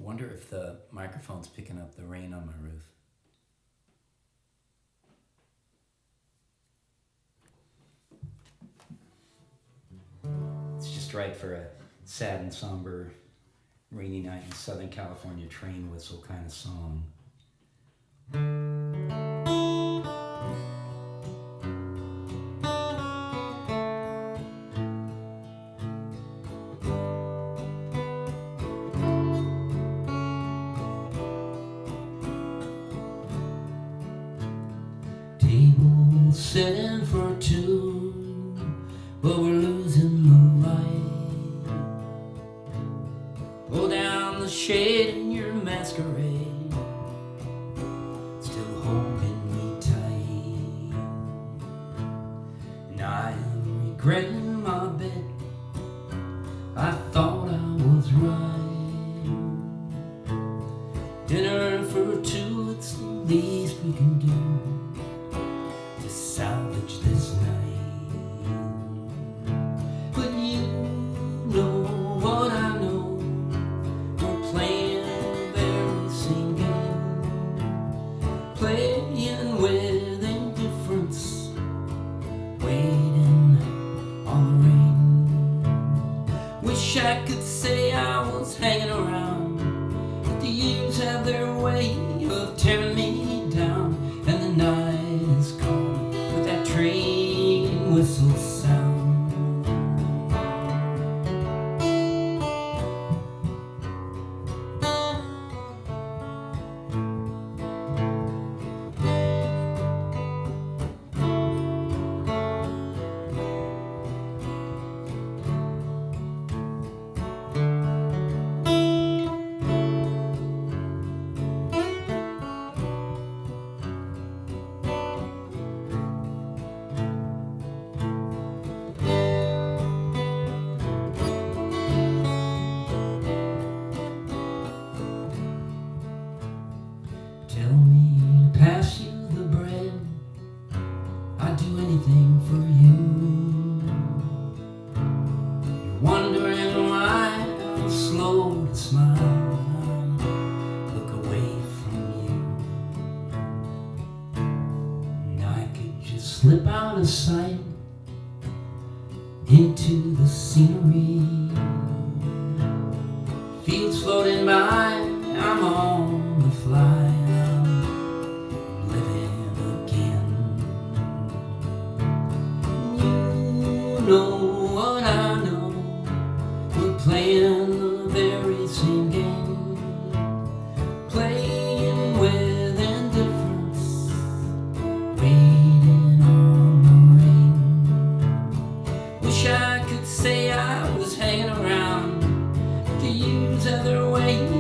wonder if the microphone's picking up the rain on my roof. It's just right for a sad and somber rainy night in Southern California train whistle kind of song. Table setting for two, but we're losing the light. Pull down the shade in your masquerade, still holding me tight. And I am regretting my bet, I thought I was right. Dinner for two, it's the least we can do to salvage this night. But you know what I know, we're playing the very same game, playing with indifference, waiting on the rain. Wish I could say I was hanging around, but the years have their way of tearing me down, and the night is gone with that train whistle sound. Tell me to pass you the bread, I'd do anything for you. You're wondering why I'm slow to smile, look away from you. And I could just slip out of sight into the scenery. Fields floating by, I'm on the fly. You know what I know, we're playing the very same game, playing with indifference, waiting on the rain. Wish I could say I was hanging around, to use other ways